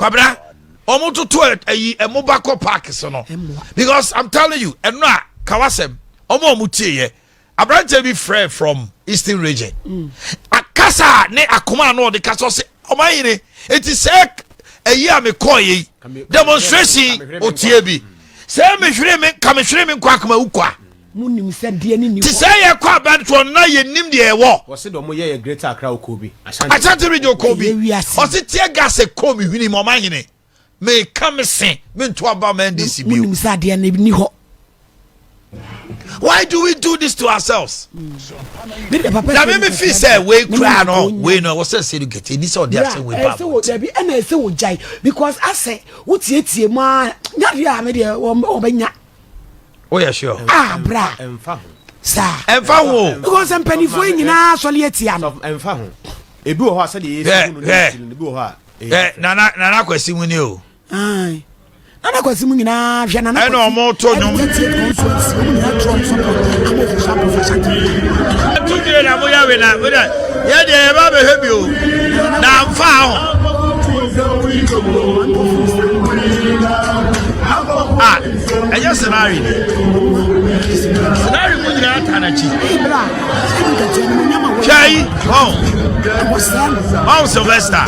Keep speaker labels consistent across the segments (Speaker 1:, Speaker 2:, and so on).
Speaker 1: kwabra omo to ayi emobako park so no because I'm telling you eno a kawasem omo tie ye abrante be friend from Eastern region akasa ne akoma no de kaso se omayire eti se ayi a me koyi demonstration otie bi se me hwere me kamehwere me kwa akoma ukwa
Speaker 2: munim se de ni ni
Speaker 1: ti se ye kwa banto na ye nim de ye wo
Speaker 3: wo se do mo ye greater Accra Okobi
Speaker 1: Ashanti region Okobi o se tie gas e komi hwini mo mahine me come sin me to aba man this bi
Speaker 2: munim se de ni ho.
Speaker 1: Why do we do this to ourselves?
Speaker 2: Now
Speaker 1: me feel say we cry no we no what say you get this or that say we bad
Speaker 2: and I say we jai because I say what tie ma nya dia me dia obenya.
Speaker 1: Oh yeah sure
Speaker 2: Bra
Speaker 3: emfa ho
Speaker 1: sa emfa ho
Speaker 2: because empanifo nyina sole atia no
Speaker 3: emfa ho ebi wo ho ase de yesu no ebi wo ho a
Speaker 1: nana kwasi mu ni o
Speaker 2: ai nana kwasi mu nyina hwe nana
Speaker 1: no mo to nyom tudire na mo ya we na ye de ba be hebi o na mfa ho anya scenario mo nyina atanachi chai Sylvester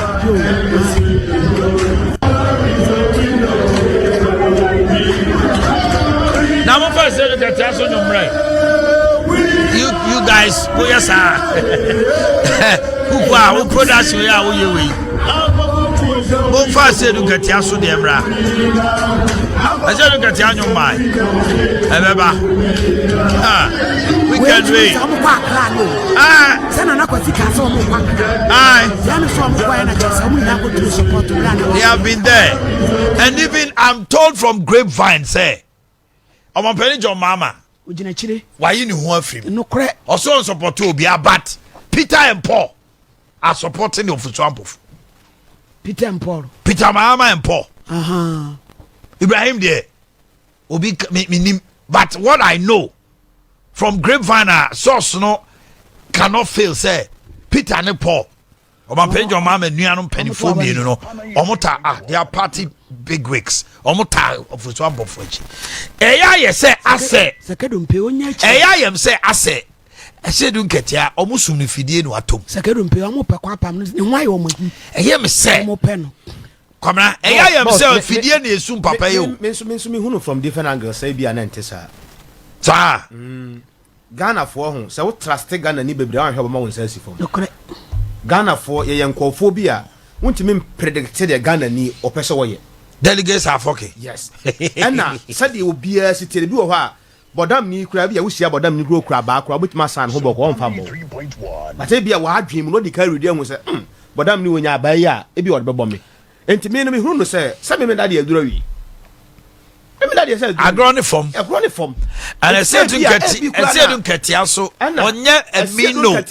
Speaker 1: now mo first say that aso nyomre you guys go yes sir who production ya wo ye we mo first say that aso de mra I said look at your mind ebeba we can wait they have been there and even I'm told from grapevine say I'm penny your mama why you know who afrim also support obi but Peter and Paul are supporting the official Ampofo.
Speaker 2: Peter and Paul
Speaker 1: mama and Paul Ibrahim there obi me but what I know from grapevine source no cannot fail say Peter and Paul oba penny your mama nuanom penifo mi no omota they are party big wigs omota official Ampofo echi eya ye say ase
Speaker 2: sekedompe onya echi
Speaker 1: eya yem say ase Asiedu nketia omusum ni fidie no atom
Speaker 2: sekedompe omo pekwa pam ni hwan ye omahu
Speaker 1: eye me say
Speaker 2: omo pe no
Speaker 1: kwamna eya yem say fidie na esum papa yo
Speaker 3: me hunu from different angles say bia na ntesa
Speaker 1: sa
Speaker 3: Ghana for ho say what trust Ghana ni bebre an hwe ma won sense fom
Speaker 2: dokore
Speaker 3: Ghana for ye yankofo bia wontimi predict the Ghana ni opese wo ye
Speaker 1: delegates are fucking
Speaker 3: yes and na said you be a city bi wo ha bodam ni kura bia wo sia bodam ni kura ba kura obitima san ho boko on fam but e bia wa adwem no de carry dey hu say bodam ni wonya ba yi a e bia wo de bebo me enti me no me hunu no say me dade adura wi me dade say
Speaker 1: agroni form and Asiedu nketia so onye amino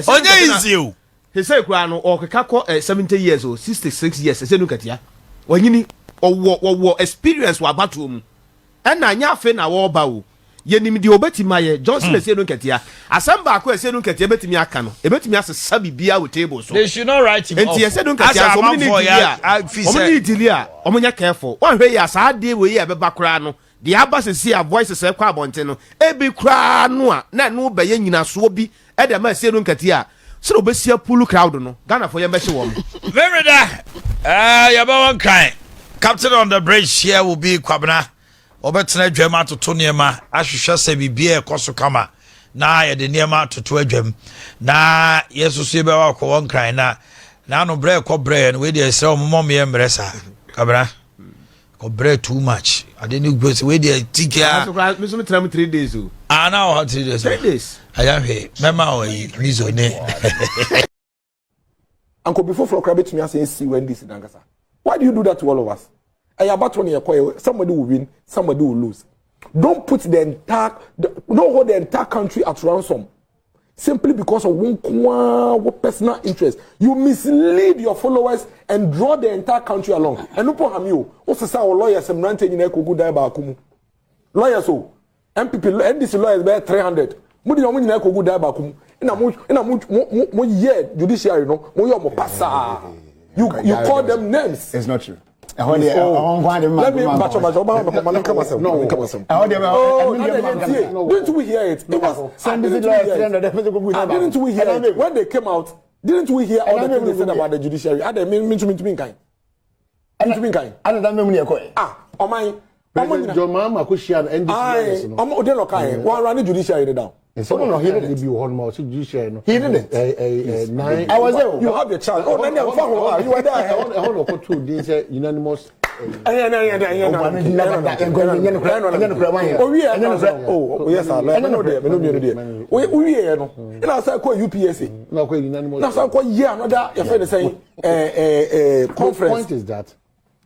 Speaker 1: onye easy o
Speaker 3: he say kura no okeka ko 70 years or 66 years Asiedu nketia wanyini wo experience wa batom and anya afe na wo ba wo yenim di obetima ye Johnson Asiedu nketia asamba akọ Asiedu nketia betimi aka no ebetimi asesa bibia wo table so
Speaker 1: they should not write him off
Speaker 3: enti Asiedu nketia so omni dilia omonya careful one hwe ya sa de we ye beba kra no the abasesi a voices e kwa abonte no ebi kra no a na no be ye nyina so bi e de ma Asiedu nketia so obesia pulu crowd no Ghana for ye be hye wo
Speaker 1: very da yaba one kind captain on the bridge here will be Kwabena obetena adwam atoto niema ahwehwe se bibia ekoso kama na ye de niema atoto adwam na yesusu ye be wa ko one kind na no bre ko bre no we dey say omom ye mresa Kwabena ko bre too much ade ni go say we dey tikia
Speaker 3: me so me tram 3 days o
Speaker 1: na o 3 days
Speaker 3: 3 days
Speaker 1: aya hwe mema o yi mizo ne
Speaker 4: Uncle before for crab to me say see when this dangasa. Why do you do that to all of us? Somebody will win, somebody will lose. Don't put don't hold the entire country at ransom simply because of one personal interest. You mislead your followers and draw the entire country along. And no problem you. Also say our lawyers some rante in Eko die by Akumu. Lawyers so MPP NDC lawyers by 300. Mudi na mudi na Eko die by Akumu. Ina mo judiciary no mo yo mo passa.
Speaker 2: You call them names.
Speaker 5: It's not true.
Speaker 2: Let me batch my job. No, didn't we hear it? It was didn't we hear it when they came out? Didn't we hear all the things they said about the judiciary? I don't mean kind. Oh my.
Speaker 6: Your mama Kushian and
Speaker 2: this. One running judiciary down.
Speaker 6: Someone not here to be one more judiciary. He didn't.
Speaker 2: I was there. You have your chance. Oh, then you were there.
Speaker 6: I want to two days unanimous.
Speaker 2: Oh yes, I know there. We here no. And I say call UPSA.
Speaker 6: No, call unanimous.
Speaker 2: Now say call here another your friend saying conference.
Speaker 6: The point is that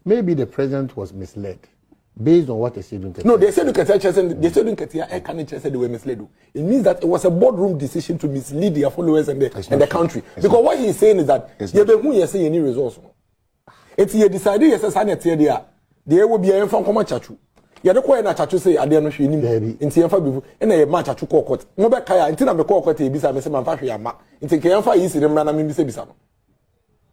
Speaker 6: maybe the president was misled. Based on what they said,
Speaker 2: no, they said they said they were misled. It means that it was a boardroom decision to mislead their followers and the country. Because what he's saying is that you be saying any results. It's he decided yes, there will be a from common chachu. You don't quite na chachu say I don't know him. In Tiafa before, and a match chachu court. No back kaya until I'm a court a bisa me say man fashion yama. In Tiafa is in man me say bisa.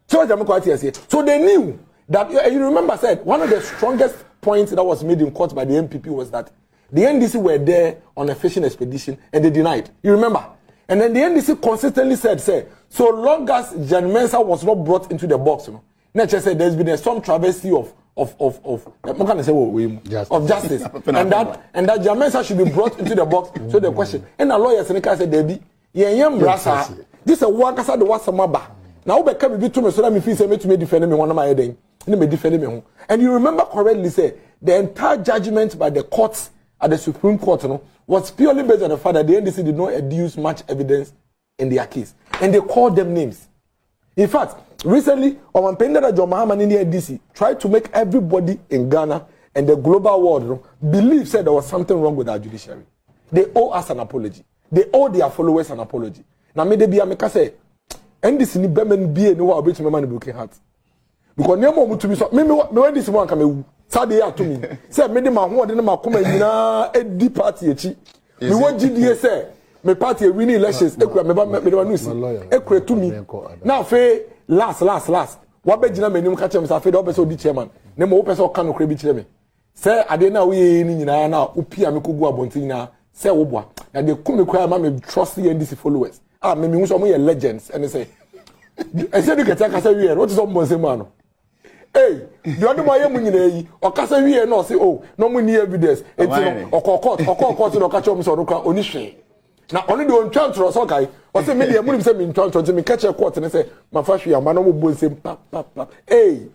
Speaker 2: So they knew that you remember said one of the strongest point that was made in court by the MPP was that the NDC were there on a fishing expedition and they denied. You remember? And then the NDC consistently said, so long as Jan Mensa was not brought into the box, Nature said there's been some travesty of justice. and that Jan Mensa should be brought into the box. So the question, and the lawyer Seneca said, Debbie, this is a work as I do what's a maba. Now we can be to me so that me feel say me to me defend me one of my heading. And you remember correctly, say the entire judgment by the courts at the Supreme Court was purely based on the fact that the NDC did not adduce much evidence in their case. And they called them names. In fact, recently, John Mahama in the NDC tried to make everybody in Ghana and the global world believe said there was something wrong with our judiciary. They owe us an apology. They owe their followers an apology. Now, maybe I say, NDC ni bemen be no wa obet me man broken heart. Because nemo mu to be so me when this one come ewu sade ya to me say me de ma ho de na makoma nyina edi party echi me want GDA say me party win elections ekura me ba me de wanu si ekura to me now fe last wa be gina manim ka chem say fe de obeso di chairman na mo opeso ka no kra bi kire me say ade na we ni nyina na opia me kogu abontin na say wo boa na de kum me kwa ma me trust the NDC followers me me so mo ye legends and say Asiedu keta kasa wie what is on bonse man hey the other boy mu nyina yi o kasa wie no say oh no mo ni evidence enti no okokot no ka chom so no ka oni hwe na oni de on twantro so kai o say me de mu ni say me twantro me ka che court ne say ma fa hwe ama no mo bonse pa hey